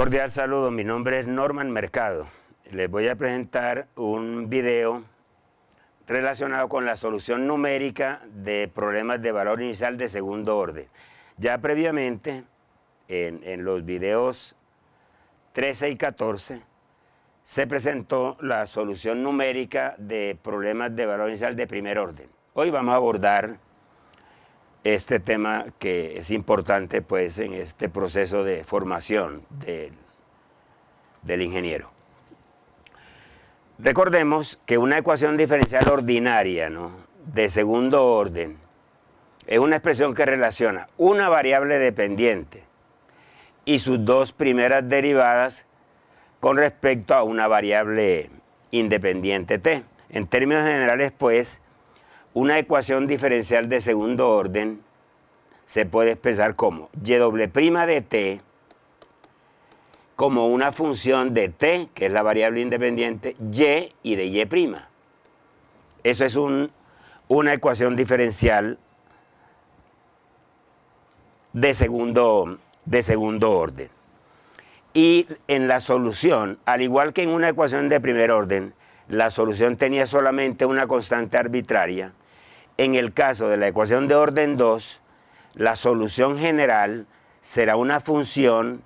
Cordial saludo, mi nombre es Norman Mercado. Les voy a presentar un video relacionado con la solución numérica de problemas de valor inicial de segundo orden. Ya previamente, en los videos 13 y 14, se presentó la solución numérica de problemas de valor inicial de primer orden. Hoy vamos a abordar este tema que es importante pues, en este proceso de formación del ingeniero. Recordemos que una ecuación diferencial ordinaria, ¿no?, de segundo orden es una expresión que relaciona una variable dependiente y sus dos primeras derivadas con respecto a una variable independiente t. En términos generales, pues, una ecuación diferencial de segundo orden se puede expresar como y' de t como una función de t, que es la variable independiente, y de y'. Eso es una ecuación diferencial de segundo orden. Y en la solución, al igual que en una ecuación de primer orden, la solución tenía solamente una constante arbitraria. En el caso de la ecuación de orden 2, la solución general será una función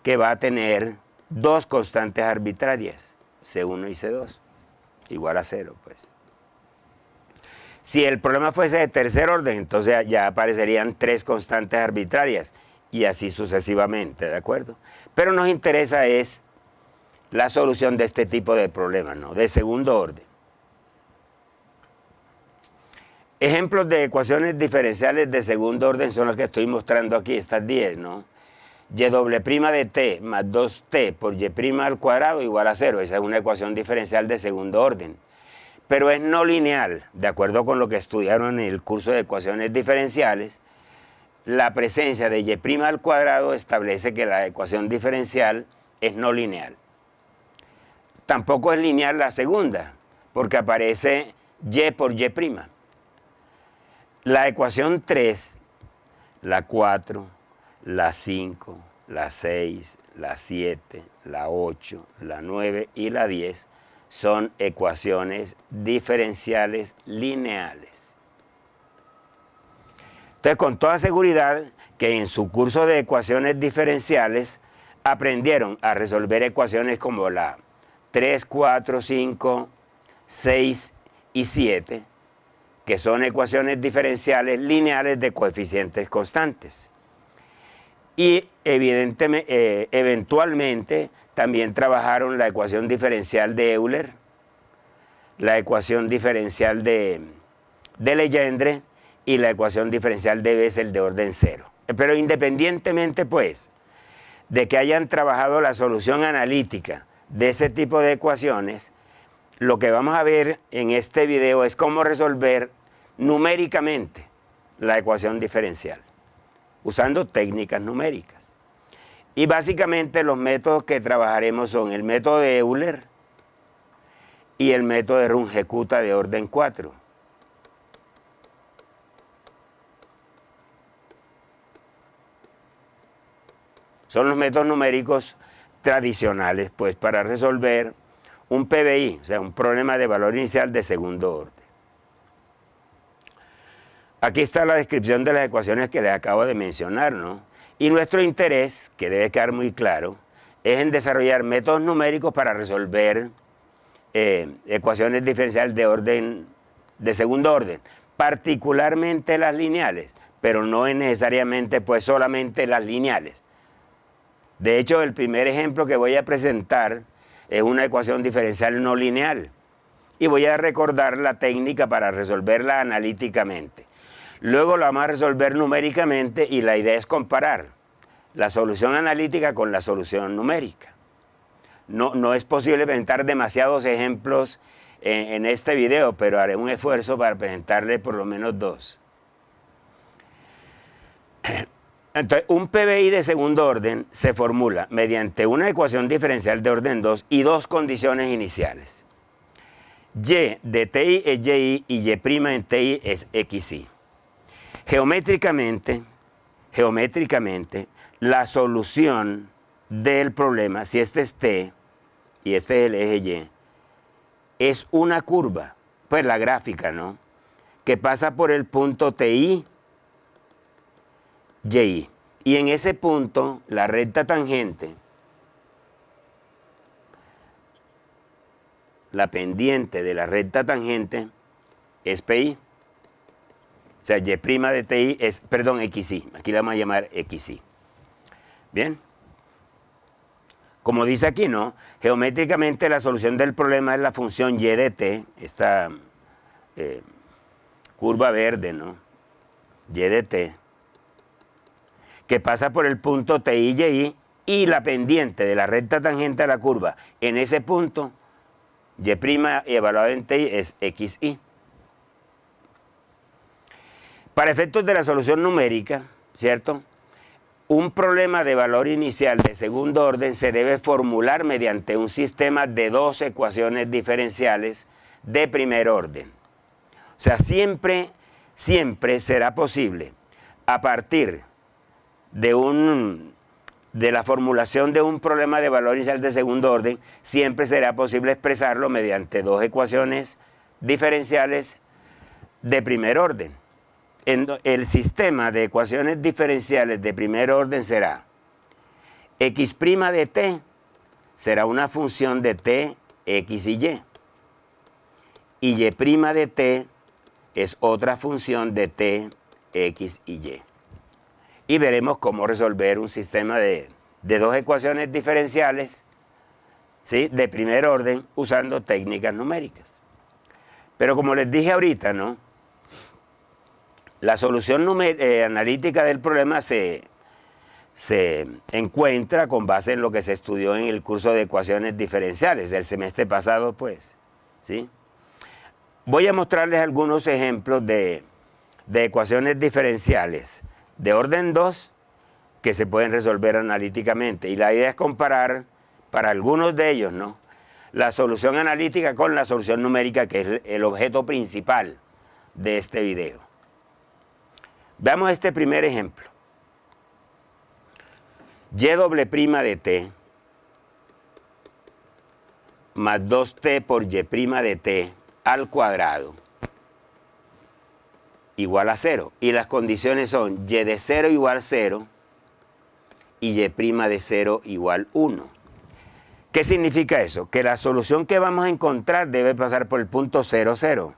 que va a tener dos constantes arbitrarias, C1 y C2, igual a 0, pues. Si el problema fuese de tercer orden, entonces ya aparecerían tres constantes arbitrarias y así sucesivamente, ¿de acuerdo? Pero nos interesa es la solución de este tipo de problemas, ¿no?, de segundo orden. Ejemplos de ecuaciones diferenciales de segundo orden son los que estoy mostrando aquí, estas 10, ¿no? Y' de t más 2t por y' al cuadrado igual a 0. Esa es una ecuación diferencial de segundo orden. Pero es no lineal, de acuerdo con lo que estudiaron en el curso de ecuaciones diferenciales. La presencia de y' al cuadrado establece que la ecuación diferencial es no lineal. Tampoco es lineal la segunda, porque aparece y por y'. La ecuación 3, la 4, la 5, la 6, la 7, la 8, la 9 y la 10 son ecuaciones diferenciales lineales. Entonces, con toda seguridad que en su curso de ecuaciones diferenciales aprendieron a resolver ecuaciones como la 3, 4, 5, 6 y 7, que son ecuaciones diferenciales lineales de coeficientes constantes. Y eventualmente también trabajaron la ecuación diferencial de Euler, la ecuación diferencial de Legendre y la ecuación diferencial de Bessel de orden 0. Pero independientemente, pues, de que hayan trabajado la solución analítica de ese tipo de ecuaciones, lo que vamos a ver en este video es cómo resolver numéricamente la ecuación diferencial, usando técnicas numéricas. Y básicamente los métodos que trabajaremos son el método de Euler y el método de Runge-Kutta de orden 4. Son los métodos numéricos tradicionales, pues, para resolver un PBI, o sea, un problema de valor inicial de segundo orden. Aquí está la descripción de las ecuaciones que les acabo de mencionar, ¿no? Y nuestro interés, que debe quedar muy claro, es en desarrollar métodos numéricos para resolver ecuaciones diferenciales de segundo orden, particularmente las lineales, pero no es necesariamente pues solamente las lineales. De hecho, el primer ejemplo que voy a presentar es una ecuación diferencial no lineal y voy a recordar la técnica para resolverla analíticamente. Luego la vamos a resolver numéricamente y la idea es comparar la solución analítica con la solución numérica. No es posible presentar demasiados ejemplos en este video, pero haré un esfuerzo para presentarle por lo menos dos. Entonces, un PBI de segundo orden se formula mediante una ecuación diferencial de orden 2 y dos condiciones iniciales. Y de TI es YI y Y' en TI es XI. Geométricamente, la solución del problema, si este es T y este es el eje Y, es una curva, pues la gráfica, ¿no?, que pasa por el punto TI, YI. Y en ese punto, la recta tangente, la pendiente de la recta tangente es PI. O sea, Y' de TI es, perdón, XI. Aquí la vamos a llamar XI. Bien. Como dice aquí, ¿no?, geométricamente la solución del problema es la función Y de T, esta curva verde, ¿no?, Y de T, que pasa por el punto TI, YI, y la pendiente de la recta tangente a la curva en ese punto, Y' evaluado en TI es XI. Para efectos de la solución numérica, ¿cierto?, un problema de valor inicial de segundo orden se debe formular mediante un sistema de dos ecuaciones diferenciales de primer orden. O sea, siempre será posible, a partir de la formulación de un problema de valor inicial de segundo orden, siempre será posible expresarlo mediante dos ecuaciones diferenciales de primer orden. El sistema de ecuaciones diferenciales de primer orden será x' de t será una función de t, x y y. Y y' de t es otra función de t, x y y. Y veremos cómo resolver un sistema de dos ecuaciones diferenciales, ¿sí?, de primer orden usando técnicas numéricas. Pero como les dije ahorita, ¿no?, la solución analítica del problema se encuentra con base en lo que se estudió en el curso de ecuaciones diferenciales del semestre pasado, pues, ¿sí? Voy a mostrarles algunos ejemplos de ecuaciones diferenciales de orden 2 que se pueden resolver analíticamente. Y la idea es comparar, para algunos de ellos, ¿no?, la solución analítica con la solución numérica, que es el objeto principal de este video. Veamos este primer ejemplo. Y' de t más 2t por Y' de t al cuadrado igual a 0. Y las condiciones son Y de 0 igual 0 y Y' de 0 igual 1. ¿Qué significa eso? Que la solución que vamos a encontrar debe pasar por el punto 0, 0.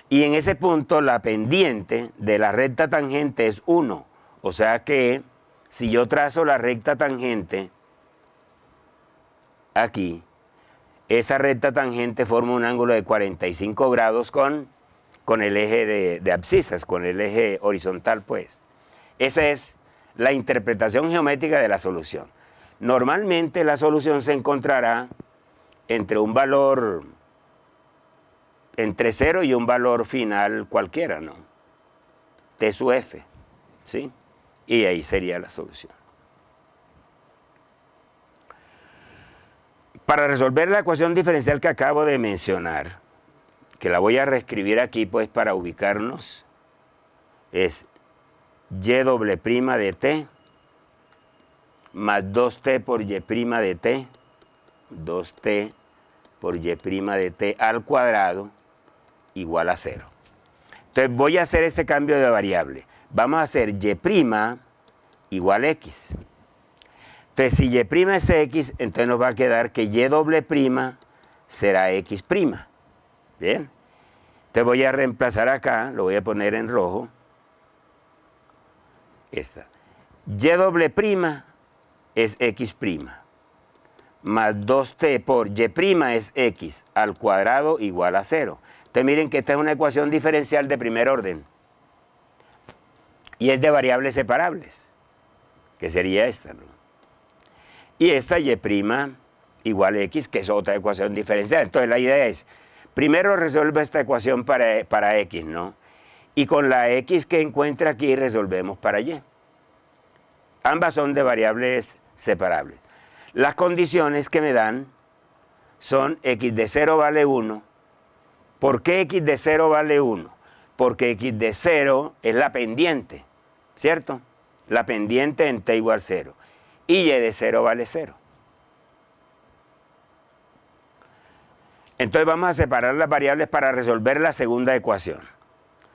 Y en ese punto la pendiente de la recta tangente es 1. O sea que si yo trazo la recta tangente aquí, esa recta tangente forma un ángulo de 45 grados con el eje de abscisas, con el eje horizontal, pues. Esa es la interpretación geométrica de la solución. Normalmente la solución se encontrará entre un valor entre 0 y un valor final cualquiera, ¿no?, T sub f, ¿sí? Y ahí sería la solución. Para resolver la ecuación diferencial que acabo de mencionar, que la voy a reescribir aquí, pues, para ubicarnos, es Y' de t más 2t por Y' de t, 2t por Y' de t al cuadrado igual a 0. Entonces voy a hacer ese cambio de variable. Vamos a hacer Y' igual x. Entonces si Y' es x, entonces nos va a quedar que Y' será x'. Bien. Entonces voy a reemplazar acá, lo voy a poner en rojo. Esta. Y' es x'. Más 2t por Y' es x al cuadrado igual a 0. Entonces miren que esta es una ecuación diferencial de primer orden. Y es de variables separables, que sería esta, ¿no? Y esta Y' igual a x, que es otra ecuación diferencial. Entonces la idea es, primero resuelve esta ecuación para x, ¿no? Y con la x que encuentra aquí resolvemos para y. Ambas son de variables separables. Las condiciones que me dan son x de 0 vale 1. ¿Por qué x de 0 vale 1? Porque x de 0 es la pendiente, ¿cierto? la pendiente en t igual 0. Y y de 0 vale 0. Entonces vamos a separar las variables para resolver la segunda ecuación.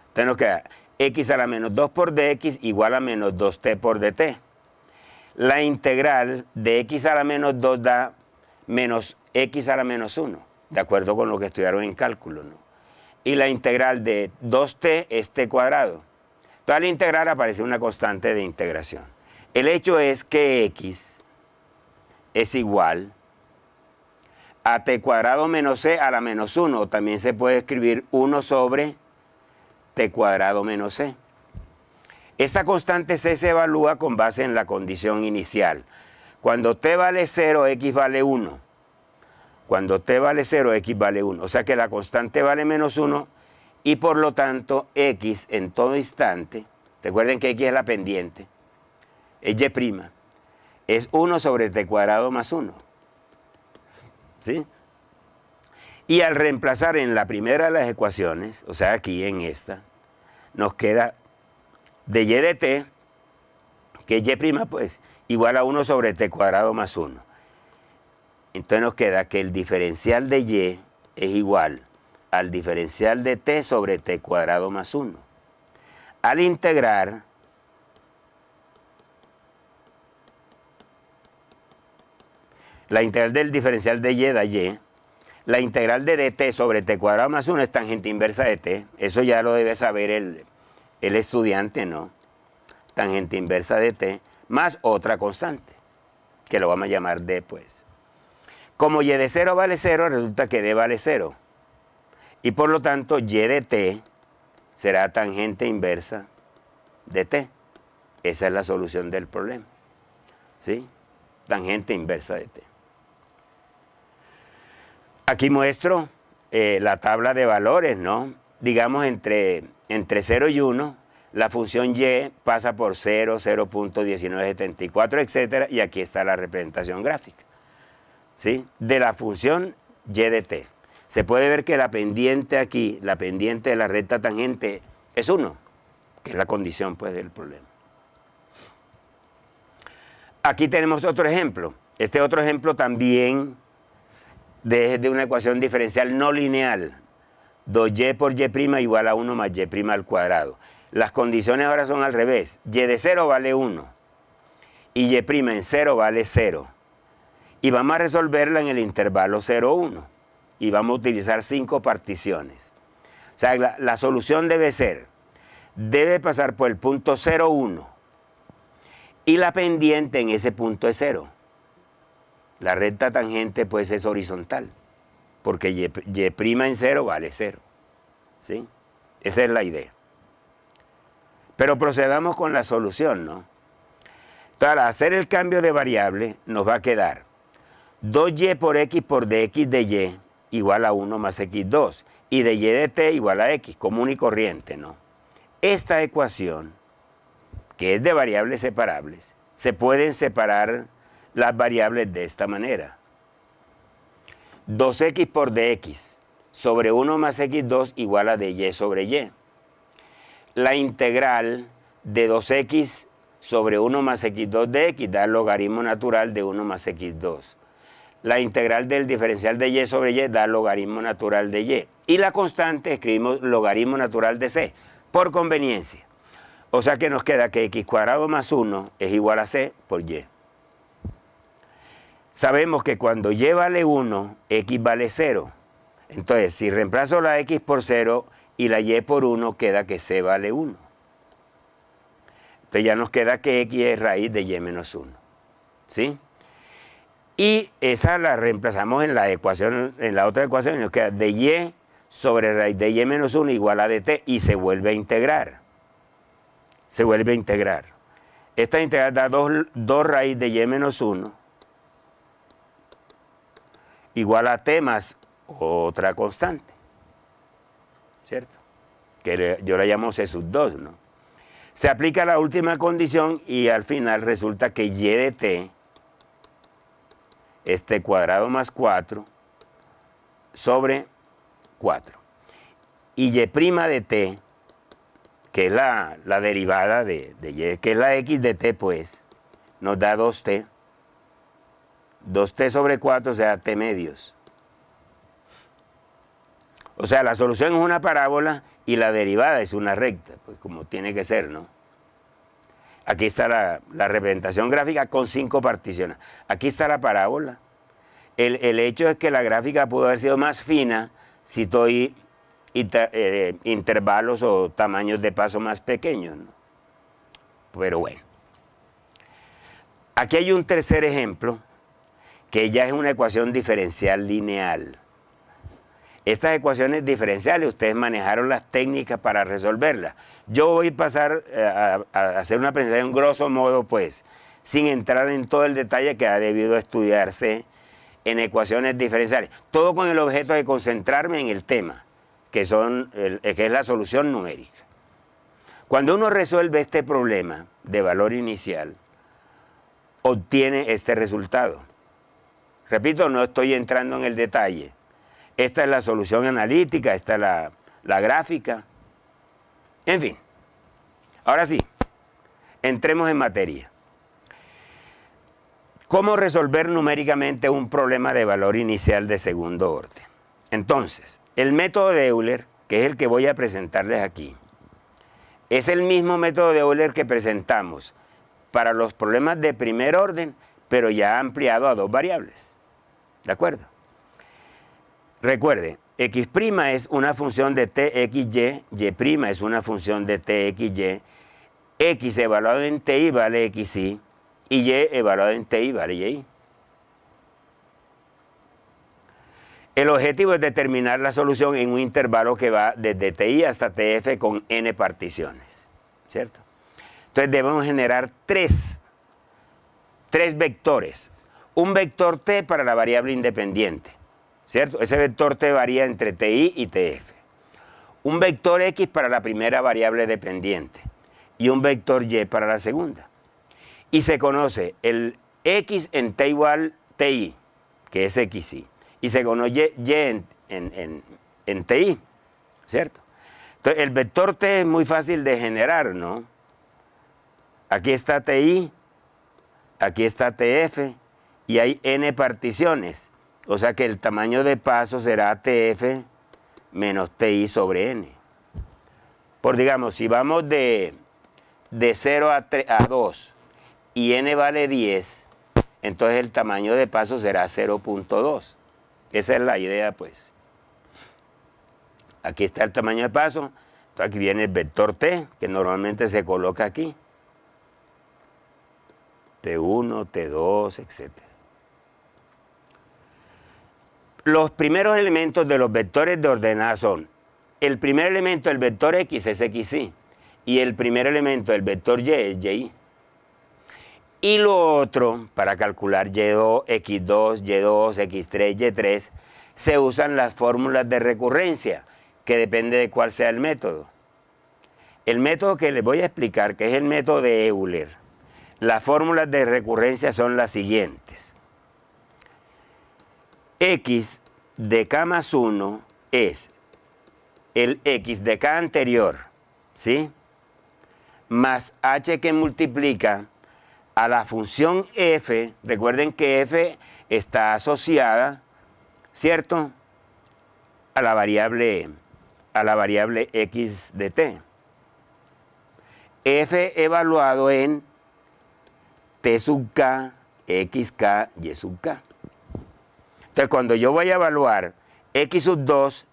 Entonces nos queda x a la menos 2 por dx igual a menos 2t por dt. La integral de x a la menos 2 da menos x a la menos 1, de acuerdo con lo que estudiaron en cálculo, ¿no? Y la integral de 2t es t cuadrado. Entonces al integrar aparece una constante de integración. El hecho es que x es igual a t cuadrado menos c a la menos 1, o también se puede escribir 1 sobre t cuadrado menos c. Esta constante c se evalúa con base en la condición inicial. Cuando t vale 0, x vale 1. Cuando t vale 0, x vale 1. O sea que la constante vale menos 1 y por lo tanto x en todo instante, recuerden que x es la pendiente, es y', es 1 sobre t cuadrado más 1. ¿Sí? Y al reemplazar en la primera de las ecuaciones, o sea aquí en esta, nos queda de y de t, que es y', pues, igual a 1 sobre t cuadrado más 1. Entonces nos queda que el diferencial de y es igual al diferencial de t sobre t cuadrado más 1. Al integrar, la integral del diferencial de y da y, la integral de dt sobre t cuadrado más 1 es tangente inversa de t. Eso ya lo debe saber el estudiante, ¿no? Tangente inversa de t más otra constante, que lo vamos a llamar d, pues. Como y de 0 vale 0, resulta que d vale 0. Y por lo tanto, y de t será tangente inversa de t. Esa es la solución del problema. ¿Sí? Tangente inversa de t. Aquí muestro la tabla de valores, ¿no? Digamos, entre 0 y 1, la función y pasa por 0, 0.1974, etc. Y aquí está la representación gráfica, ¿sí? De la función y de t. Se puede ver que la pendiente aquí, la pendiente de la recta tangente es 1, que es la condición, pues, del problema. Aquí tenemos otro ejemplo. Este otro ejemplo también de una ecuación diferencial no lineal. 2y por y' igual a 1 más y' al cuadrado. Las condiciones ahora son al revés. Y de 0 vale 1 y y' en 0 vale 0. Y vamos a resolverla en el intervalo 0, 1. Y vamos a utilizar 5 particiones. O sea, la solución debe pasar por el punto 0, 1. Y la pendiente en ese punto es 0. La recta tangente pues es horizontal, porque y' en 0 vale 0. ¿Sí? Esa es la idea. Pero procedamos con la solución, ¿no? Entonces, al hacer el cambio de variable, nos va a quedar 2y por x por dx de y igual a 1 más x2. Y de y de t igual a x, común y corriente, ¿no? Esta ecuación, que es de variables separables, se pueden separar las variables de esta manera. 2x por dx sobre 1 más x2 igual a dy sobre y. La integral de 2x sobre 1 más x2 de x da el logaritmo natural de 1 más x2. La integral del diferencial de y sobre y da el logaritmo natural de y. Y la constante escribimos logaritmo natural de c, por conveniencia. O sea que nos queda que x cuadrado más 1 es igual a c por y. Sabemos que cuando y vale 1, x vale 0. Entonces, si reemplazo la x por 0 y la y por 1, queda que c vale 1. Entonces ya nos queda que x es raíz de y menos 1. ¿Sí? Y esa la reemplazamos en la ecuación, en la otra ecuación, nos queda de y sobre raíz de y menos 1 igual a dt y se vuelve a integrar. Se vuelve a integrar. Esta integral da 2 raíz de y menos 1 igual a t más otra constante, ¿cierto? Que yo la llamo c sub 2, ¿no? Se aplica la última condición y al final resulta que y de t es t cuadrado más 4 sobre 4. Y y' de t, que es la derivada de y, que es la x de t, pues, nos da 2t. 2t sobre 4, o sea, t medios. O sea, la solución es una parábola y la derivada es una recta, pues como tiene que ser, ¿no? Aquí está la representación gráfica con 5 particiones. Aquí está la parábola. El hecho es que la gráfica pudo haber sido más fina si estoy intervalos o tamaños de paso más pequeños, ¿no? Pero bueno. Aquí hay un tercer ejemplo, que ya es una ecuación diferencial lineal. Estas ecuaciones diferenciales, ustedes manejaron las técnicas para resolverlas. Yo voy a pasar a hacer una presentación grosso modo, pues, sin entrar en todo el detalle que ha debido estudiarse en ecuaciones diferenciales. Todo con el objeto de concentrarme en el tema, que es la solución numérica. Cuando uno resuelve este problema de valor inicial, obtiene este resultado. Repito, no estoy entrando en el detalle. Esta es la solución analítica, esta es la gráfica. En fin. Ahora sí, entremos en materia. ¿Cómo resolver numéricamente un problema de valor inicial de segundo orden? Entonces, el método de Euler, que es el que voy a presentarles aquí, es el mismo método de Euler que presentamos para los problemas de primer orden, pero ya ampliado a 2 variables. ¿De acuerdo? Recuerde, x' es una función de txy, y' es una función de txy, x evaluado en ti vale xy, y y evaluado en ti vale y. El objetivo es determinar la solución en un intervalo que va desde ti hasta tf con n particiones, ¿cierto? Entonces debemos generar tres vectores. Un vector t para la variable independiente, ¿cierto? Ese vector t varía entre ti y tf. Un vector x para la primera variable dependiente y un vector y para la segunda. Y se conoce el x en t igual ti, que es xy, y se conoce y en ti, ¿cierto? Entonces el vector t es muy fácil de generar, ¿no? Aquí está ti, aquí está tf, y hay n particiones. O sea que el tamaño de paso será tf menos ti sobre n. Por digamos, si vamos de 0 a 2 y n vale 10, entonces el tamaño de paso será 0.2. Esa es la idea, pues. Aquí está el tamaño de paso. Entonces aquí viene el vector t, que normalmente se coloca aquí. T1, T2, etc. Los primeros elementos de los vectores de ordenada son: el primer elemento del vector x es xy, y el primer elemento del vector y es y. Y lo otro, para calcular y2, x2, y2, x3, y3, se usan las fórmulas de recurrencia, que depende de cuál sea el método. El método que les voy a explicar, que es el método de Euler, las fórmulas de recurrencia son las siguientes. X de k más 1 es el x de k anterior, ¿sí?, más h que multiplica a la función f. Recuerden que f está asociada, ¿cierto?, a la variable x de t. F evaluado en t sub k, xk, y sub k. Entonces, cuando yo voy a evaluar x sub 2,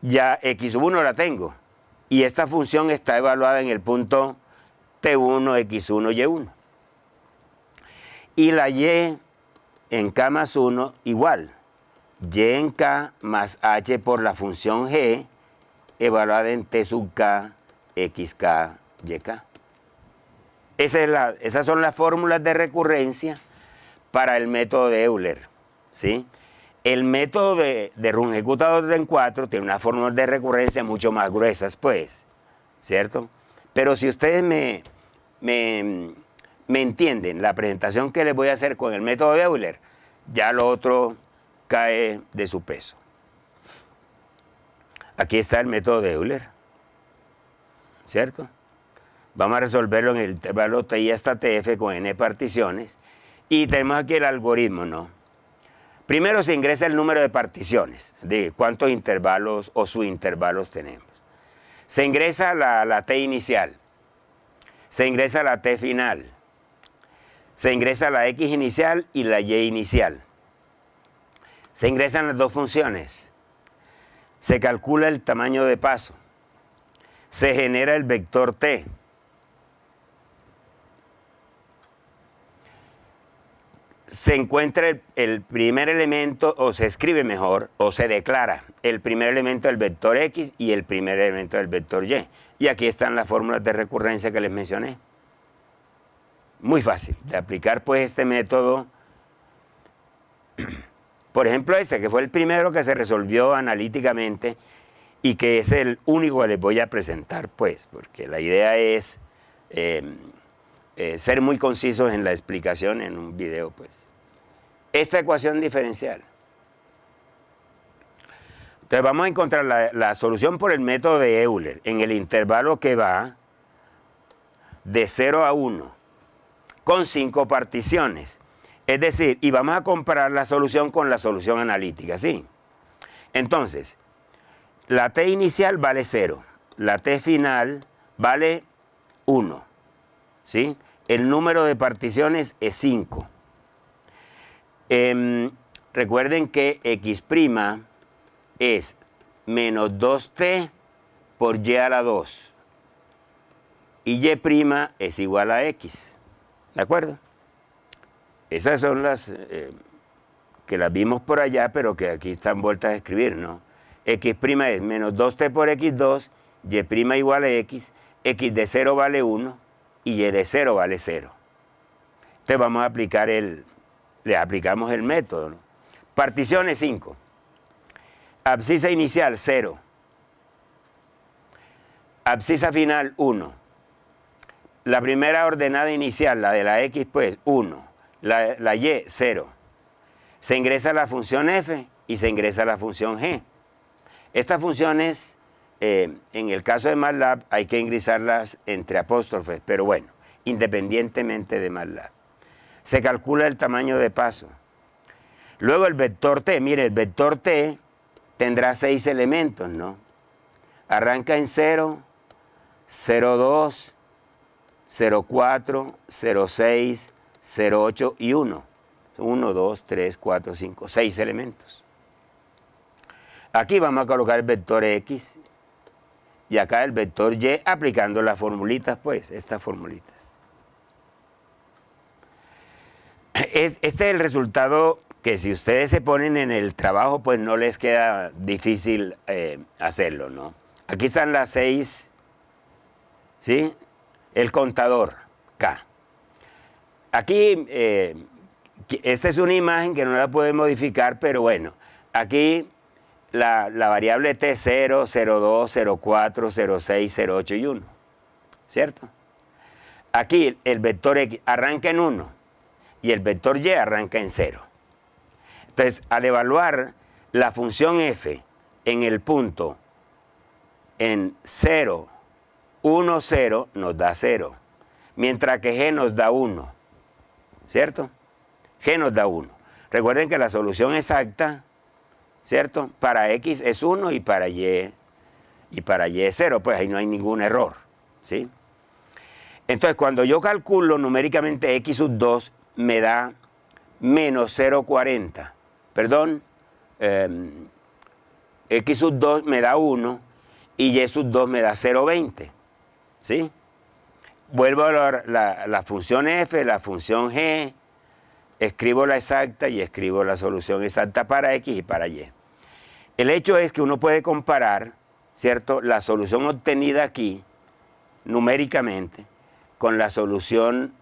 ya x sub 1 la tengo. Y esta función está evaluada en el punto t1, x1, y1. Y la y en k más 1 igual. Y en k más h por la función g, evaluada en t sub k, xk, yk. Esas son las fórmulas de recurrencia para el método de Euler, ¿sí? El método de Runge ejecuta de orden 4 tiene unas fórmulas de recurrencia mucho más gruesas, pues, ¿cierto? Pero si ustedes me entienden la presentación que les voy a hacer con el método de Euler, ya lo otro cae de su peso. Aquí está el método de Euler, ¿cierto? Vamos a resolverlo en el intervalo TI hasta TF con n particiones. Y tenemos aquí el algoritmo, ¿no? Primero se ingresa el número de particiones, de cuántos intervalos o subintervalos tenemos. Se ingresa la T inicial, se ingresa la T final, se ingresa la X inicial y la Y inicial. Se ingresan las dos funciones, se calcula el tamaño de paso, se genera el vector T. Se encuentra el primer elemento, o se escribe mejor, o se declara el primer elemento del vector X y el primer elemento del vector Y. Y aquí están las fórmulas de recurrencia que les mencioné. Muy fácil de aplicar pues este método. Por ejemplo este, que fue el primero que se resolvió analíticamente y que es el único que les voy a presentar pues, porque la idea es ser muy concisos en la explicación en un video pues. Esta ecuación diferencial. Entonces vamos a encontrar la solución por el método de Euler en el intervalo que va de 0 a 1 con 5 particiones. Es decir, y vamos a comparar la solución con la solución analítica, ¿sí? Entonces, la T inicial vale 0, la T final vale 1, ¿sí? El número de particiones es 5. Recuerden que X' es menos 2T por Y a la 2. Y Y' es igual a X. ¿De acuerdo? Esas son las que las vimos por allá, pero que aquí están vueltas a escribir, ¿no? X' es menos 2T por X2, Y' igual a X, X de 0 vale 1 y Y de 0 vale 0. Entonces vamos a aplicar le aplicamos el método, ¿no? Particiones 5. Abscisa inicial 0. Abscisa final 1. La primera ordenada inicial, la de la X, pues 1. La Y 0. Se ingresa la función F y se ingresa la función G. Estas funciones, en el caso de MATLAB, hay que ingresarlas entre apóstrofes, pero bueno, independientemente de MATLAB. Se calcula el tamaño de paso. Luego el vector T, mire, el vector T tendrá 6 elementos, ¿no? Arranca en 0, 0,2, 0,4, 0,6, 0,8 y 1. 1, 2, 3, 4, 5, 6 elementos. Aquí vamos a colocar el vector X y acá el vector Y aplicando las formulitas, pues, estas formulitas. Este es el resultado que si ustedes se ponen en el trabajo, pues no les queda difícil hacerlo, ¿no? Aquí están las 6, ¿sí? El contador, K. Aquí, esta es una imagen que no la pueden modificar, pero bueno, aquí la variable T 0, 02, 04, 06, 08 y 1, ¿cierto? Aquí el vector X arranca en 1 y el vector Y arranca en 0. Entonces, al evaluar la función F en el punto en 0, 1, 0, nos da 0, mientras que G nos da 1, ¿cierto? G nos da 1. Recuerden que la solución exacta, ¿cierto? Para X es 1 y para Y es 0, pues ahí no hay ningún error, ¿sí? Entonces, cuando yo calculo numéricamente X sub 2, me da menos 0,40. Perdón, X sub 2 me da 1 y Y sub 2 me da 0,20. ¿Sí? Vuelvo a la función F, la función G, escribo la exacta y escribo la solución exacta para X y para Y. El hecho es que uno puede comparar, ¿cierto?, la solución obtenida aquí, numéricamente, con la solución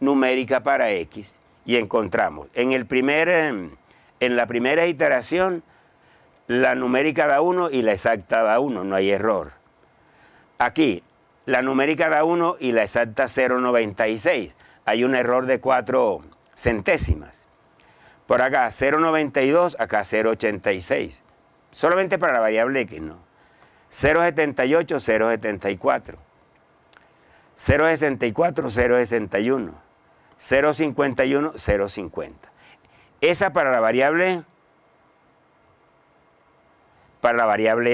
numérica para X, y encontramos en la primera iteración la numérica da 1 y la exacta da 1, no hay error. Aquí la numérica da 1 y la exacta 0,96, hay un error de 4 centésimas. Por acá 0,92, acá 0,86, solamente para la variable X, ¿no? 0,78, 0,74. 0.64, 0.61, 0.51, 0.50. Esa para la variable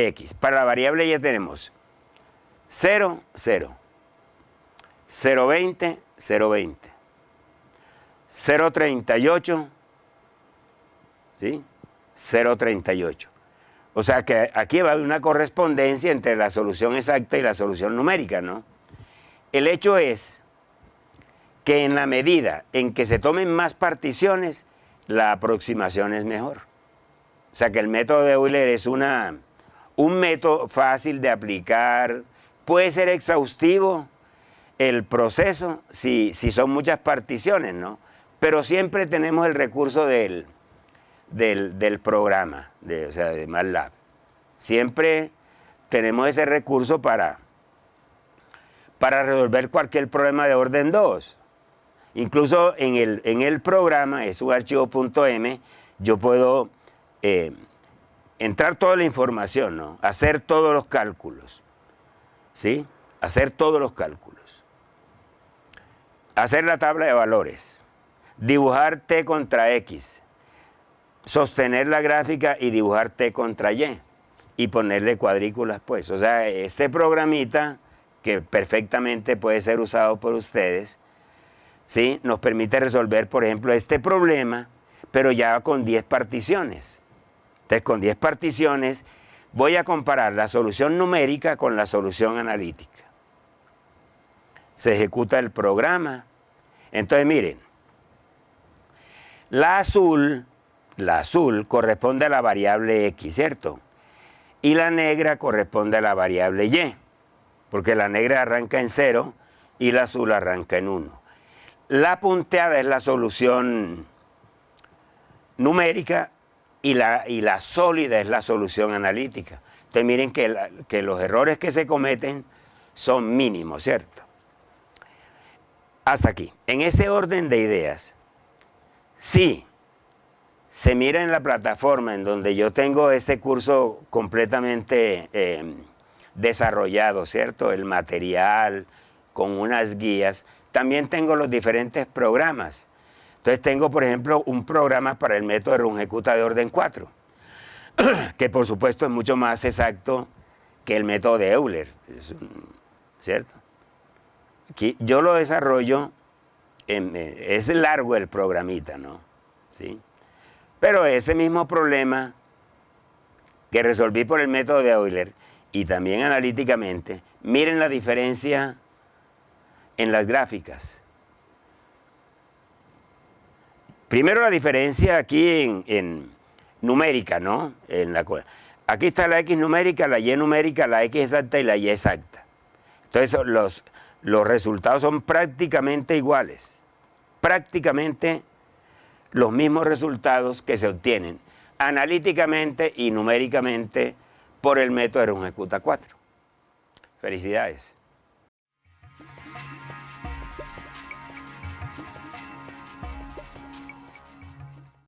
X. Para la variable Y tenemos 0, 0, 0.20, 0.20, 0.38, ¿sí? 0.38. O sea que aquí va a haber una correspondencia entre la solución exacta y la solución numérica, ¿no? El hecho es que en la medida en que se tomen más particiones, la aproximación es mejor. O sea que el método de Euler es un método fácil de aplicar, puede ser exhaustivo el proceso si son muchas particiones, ¿no? Pero siempre tenemos el recurso del programa, o sea, de MATLAB. Siempre tenemos ese recurso para resolver cualquier problema de orden 2. Incluso en el programa, es un archivo .m, yo puedo entrar toda la información, ¿no? Hacer todos los cálculos, ¿sí? Hacer todos los cálculos. Hacer la tabla de valores. Dibujar T contra X. Sostener la gráfica y dibujar T contra Y. Y ponerle cuadrículas, pues. O sea, este programita, que perfectamente puede ser usado por ustedes, ¿sí? Nos permite resolver, por ejemplo, este problema, pero ya con 10 particiones. Entonces, con 10 particiones, voy a comparar la solución numérica con la solución analítica. Se ejecuta el programa. Entonces, miren, la azul corresponde a la variable X, ¿cierto? Y la negra corresponde a la variable Y, porque la negra arranca en 0 y la azul arranca en 1. La punteada es la solución numérica y la sólida es la solución analítica. Entonces miren que los errores que se cometen son mínimos, ¿cierto? Hasta aquí. En ese orden de ideas, sí, se mira en la plataforma en donde yo tengo este curso completamente desarrollado, ¿cierto? El material con unas guías. También tengo los diferentes programas. Entonces tengo, por ejemplo, un programa para el método de Runge-Kutta de orden 4, que por supuesto es mucho más exacto que el método de Euler, ¿cierto? Aquí yo lo desarrollo, es largo el programita, ¿no? ¿Sí? Pero ese mismo problema que resolví por el método de Euler y también analíticamente, miren la diferencia en las gráficas. Primero la diferencia aquí en numérica, ¿no? Aquí está la X numérica, la Y numérica, la X exacta y la Y exacta. Entonces los resultados son prácticamente iguales. Prácticamente los mismos resultados que se obtienen analíticamente y numéricamente por el método de Runge-Kutta 4. Felicidades.